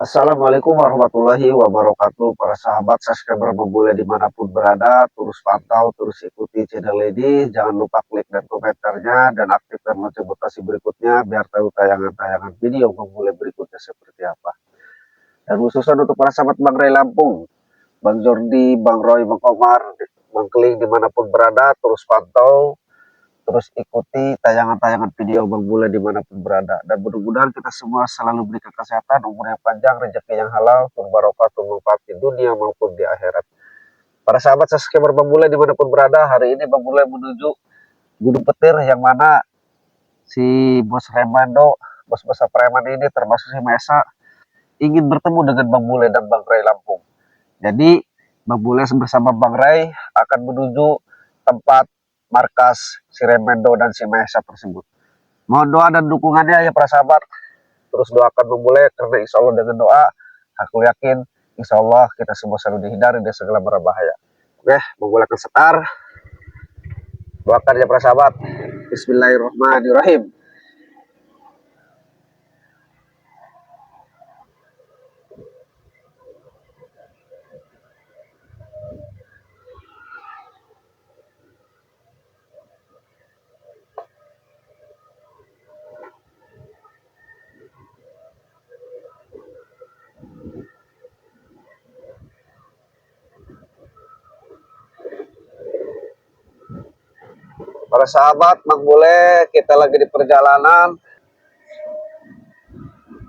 Assalamualaikum warahmatullahi wabarakatuh. Para sahabat subscriber Bambule dimanapun berada, terus pantau, terus ikuti channel ini. Jangan lupa klik dan komentarnya dan aktifkan lonceng notifikasi berikutnya biar tahu tayangan-tayangan video Bambule berikutnya seperti apa. Dan khususnya untuk para sahabat Bang Ray Lampung, Bang Jordi, Bang Roy, Bang Komar, Bang Keling dimanapun berada, terus pantau, terus ikuti tayangan-tayangan video Bang Bule dimanapun berada. Dan mudah-mudahan kita semua selalu berikan kesehatan, umur yang panjang, rezeki yang halal, barokah, manfaat di dunia maupun di akhirat. Para sahabat subscriber Bang Bule dimanapun berada, hari ini Bang Bule menuju Gunung Petir yang mana si Bos Remando, bos besar preman ini termasuk si Mesa, ingin bertemu dengan Bang Bule dan Bang Ray Lampung. Jadi Bang Bule bersama Bang Ray akan menuju tempat markas si Remendo dan si Mesa tersebut. Mohon doa dan dukungannya ya para sahabat. Terus doakan Bang Bule karena insya Allah dengan doa aku yakin insya Allah kita semua selalu dihindari dari segala mara bahaya. Oke, Bang Bule akan setar. Doakan ya para sahabat. Bismillahirrahmanirrahim. Para sahabat, Bang Bule, kita lagi di perjalanan.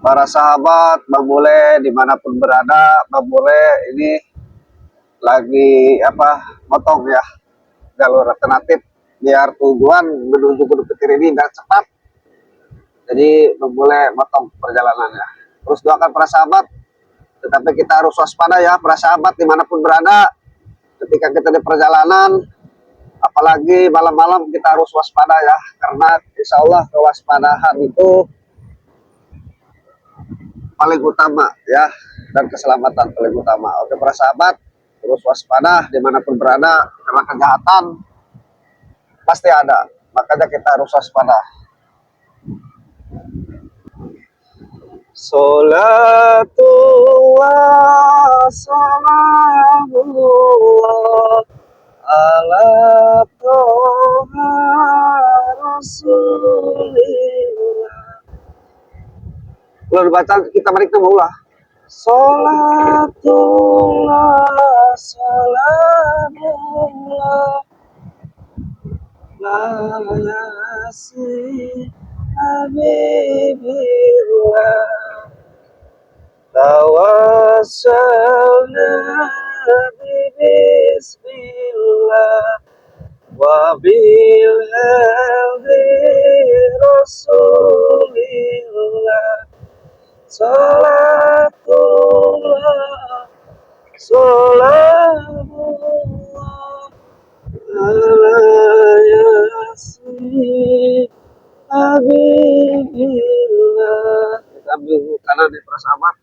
Para sahabat, Bang Bule dimanapun berada, Bang Bule ini lagi motong ya jalur alternatif biar tujuan menuju Gunung Petir ini dan cepat. Jadi Bang Bule motong perjalanannya. Terus doakan para sahabat, tetapi kita harus waspada ya para sahabat dimanapun berada. Ketika kita di perjalanan, apalagi malam-malam kita harus waspada ya, karena insya Allah kewaspadaan itu paling utama ya, dan keselamatan paling utama. Oke para sahabat, terus waspada dimanapun berada, karena kejahatan pasti ada, makanya kita harus waspada. Salatullah salamullah ala toha rasulillah. Kalau dibaca kita balik nama ulah. Salatullah salamullah la yasir habibillah tawassalna bismillah wa bil hadhi rasulillah salatullah salamullah ala yasin habibillah. Kita ambil kanan di para sahabat.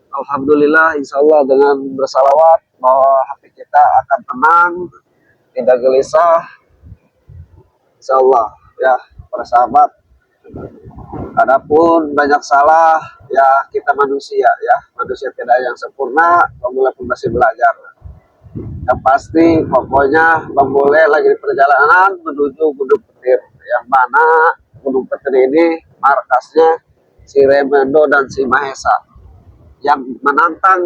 Alhamdulillah, insya Allah dengan bersalawat bahwa hati kita akan tenang, tidak gelisah. Insya Allah ya para sahabat. Adapun banyak salah ya, kita manusia ya, manusia tidak ada yang sempurna. Bang Bule pun masih belajar. Yang pasti pokoknya Bang Bule lagi di perjalanan menuju Gunung Petir, yang mana Gunung Petir ini markasnya si Remendo dan si Mahesa, yang menantang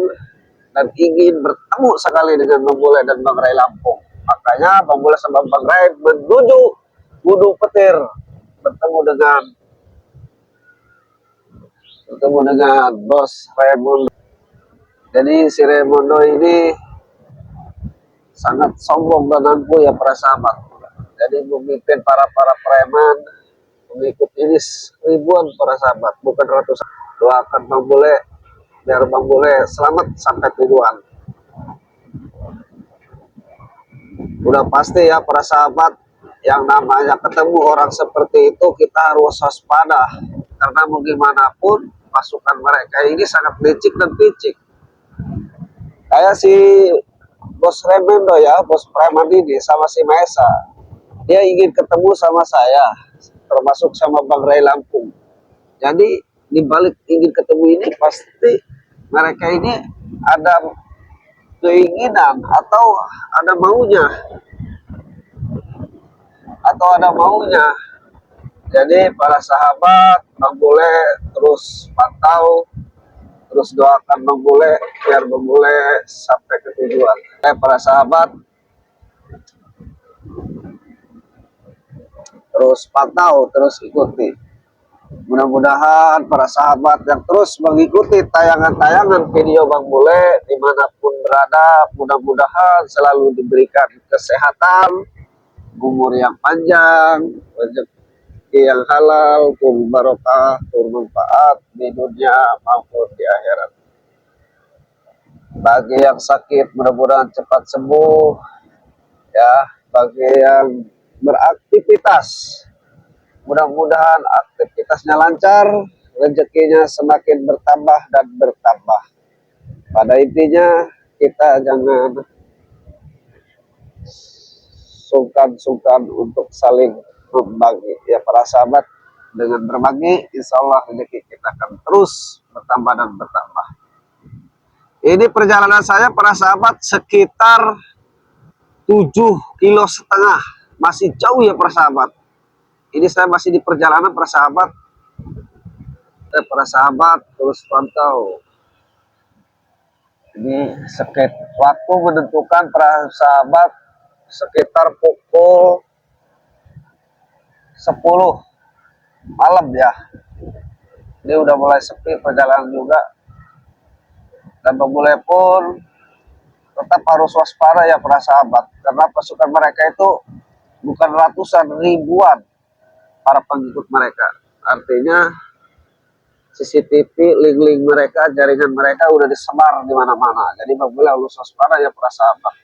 dan ingin bertemu sekali dengan Bang Bule dan Bang Ray Lampung. Makanya Bang Bule sama Bang Ray menuju Gunung Petir bertemu dengan Bos Raimondo. Jadi si Raimondo ini sangat sombong dan angkuh ya para sahabat. Jadi memimpin para preman, mengikut ini ribuan para sahabat, bukan ratusan. Doakan Bang Bule biar Bang Bule selamat sampai tujuan. Udah pasti ya para sahabat, yang namanya ketemu orang seperti itu kita harus waspada, karena mau gimana pun pasukan mereka ini sangat licik dan picik. Kayak si Bos Remendo ya, Bos preman ini sama si Mesa, dia ingin ketemu sama saya, termasuk sama Bang Ray Lampung. Jadi di balik ingin ketemu ini pasti mereka ini ada keinginan atau ada maunya. Jadi para sahabat Bang Bule terus pantau, terus doakan Bang Bule biar Bang Bule sampai ke tujuan. Para sahabat terus pantau, terus ikuti. Mudah-mudahan para sahabat yang terus mengikuti tayangan-tayangan video Bang Bule dimanapun berada, mudah-mudahan selalu diberikan kesehatan, umur yang panjang, rezeki yang halal, turun barokah, turun manfaat di dunia maupun di akhirat. Bagi yang sakit mudah-mudahan cepat sembuh, ya. Bagi yang beraktivitas mudah-mudahan aktivitasnya lancar, rezekinya semakin bertambah dan bertambah. Pada intinya kita jangan sungkan-sungkan untuk saling berbagi. Ya para sahabat, dengan berbagi insya Allah rezeki kita akan terus bertambah dan bertambah. Ini perjalanan saya para sahabat sekitar 7,5 kilo, masih jauh ya para sahabat. Ini saya masih di perjalanan para sahabat. Para sahabat terus pantau. Ini waktu menentukan para sahabat sekitar pukul 10 malam ya. Ini udah mulai sepi perjalanan juga. Dan Bang-Bule pun tetap harus waspada ya para sahabat. Karena pasukan mereka itu bukan ratusan, ribuan para pengikut mereka. Artinya CCTV, link-link mereka, jaringan mereka udah disebar di mana-mana. Jadi Bang-Bule harus waspada ya para sahabat.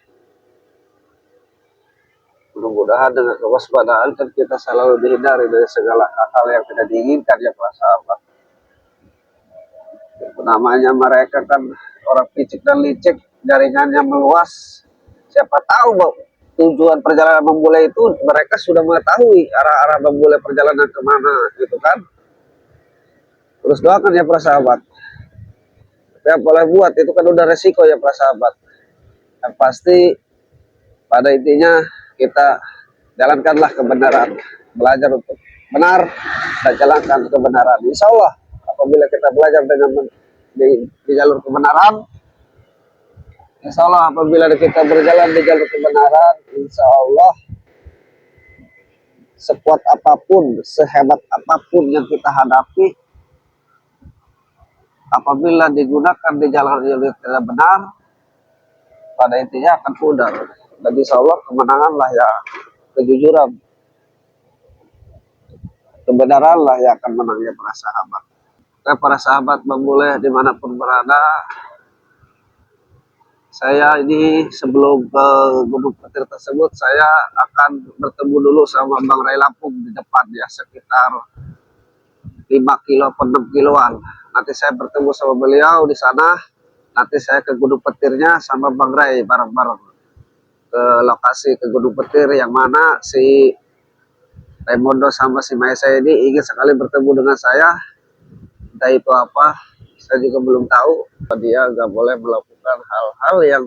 Mudah-mudahan dengan kewaspadaan kan kita selalu dihindari dari segala hal yang tidak diinginkan ya para sahabat. Namanya mereka kan orang picik dan licik, jaringannya meluas. Siapa tahu Bang, tujuan perjalanan Bang-Bule itu mereka sudah mengetahui arah-arah Bang-Bule perjalanan kemana gitu kan. Terus doakan ya para sahabat. Ya boleh buat, itu kan udah resiko ya para sahabat. Yang pasti pada intinya kita jalankanlah kebenaran, belajar untuk benar dan jalankan kebenaran. Insya Allah apabila kita belajar dengan di jalur kebenaran, insya Allah apabila kita berjalan di jalur kebenaran, insya Allah sekuat apapun, sehebat apapun yang kita hadapi, apabila digunakan di jalur yang tidak benar, pada intinya akan pudar. Dan insya Allah kemenanganlah ya, kejujuran, kebenaranlah yang akan menangnya para sahabat. Para sahabat Bang-Bule dimanapun berada, saya ini sebelum ke Gunung Petir tersebut, saya akan bertemu dulu sama Bang Ray Lampung di depan ya, sekitar 5 kilo atau 6 kiloan. Nanti saya bertemu sama beliau di sana. Nanti saya ke Gunung Petirnya sama Bang Ray bareng-bareng ke lokasi ke Gunung Petir yang mana si Raimundo sama si Maesa ini ingin sekali bertemu dengan saya. Entah itu apa, saya juga belum tahu. Dia nggak boleh melakukan hal-hal yang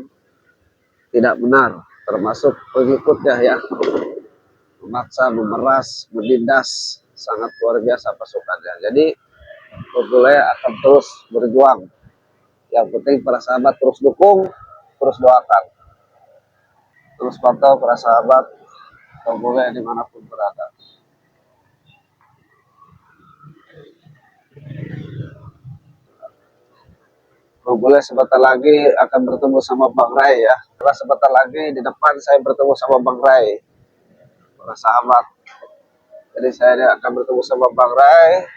tidak benar, termasuk pengikutnya ya, memaksa, memeras, menindas, sangat luar biasa pasukannya. Jadi Bang-Bule akan terus berjuang. Yang penting para sahabat terus dukung, terus doakan, terus pantau para sahabat Bang-Bule dimanapun berada. Bang-Bule sebentar lagi akan bertemu sama Bang Ray ya. Karena sebentar lagi di depan saya bertemu sama Bang Ray, para sahabat. Jadi saya akan bertemu sama Bang Ray.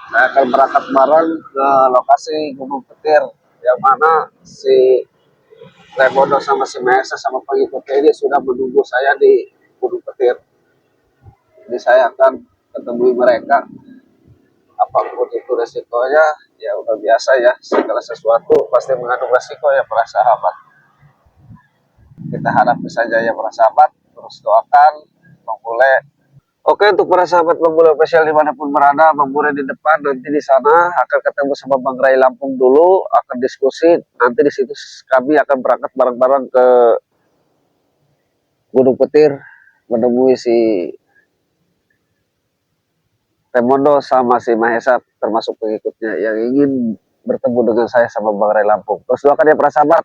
Saya akan berangkat bareng ke lokasi Gunung Petir, yang mana si Raimundo sama si Maesa sama pengikutnya ini sudah menunggu saya di Gunung Petir. Jadi saya akan ketemu mereka. Apapun itu resikonya, ya udah biasa ya, segala sesuatu pasti mengandung resiko ya para sahabat. Kita hadapi saja ya para sahabat, terus doakan Bang-Bule Oke, untuk para sahabat Bang Bule Official dimanapun berada, Bang Bule di depan, nanti di sana akan ketemu sama Bang Ray Lampung dulu, akan diskusi, nanti di situ kami akan berangkat bareng-bareng ke Gunung Petir, menemui si Temondo sama si Mahesa, termasuk pengikutnya yang ingin bertemu dengan saya sama Bang Ray Lampung. Terus doakan ya para sahabat,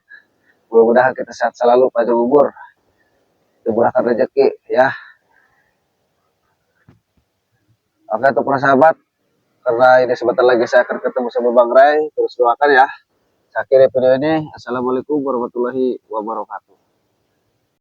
mudah-mudahan kita sehat selalu, panjang umur, dimurahkan rezeki ya. Oke, untuk para sahabat, karena ini sebentar lagi saya akan ketemu sama Bang Ray, terus doakan ya. Saya akhiri video ini. Assalamualaikum warahmatullahi wabarakatuh.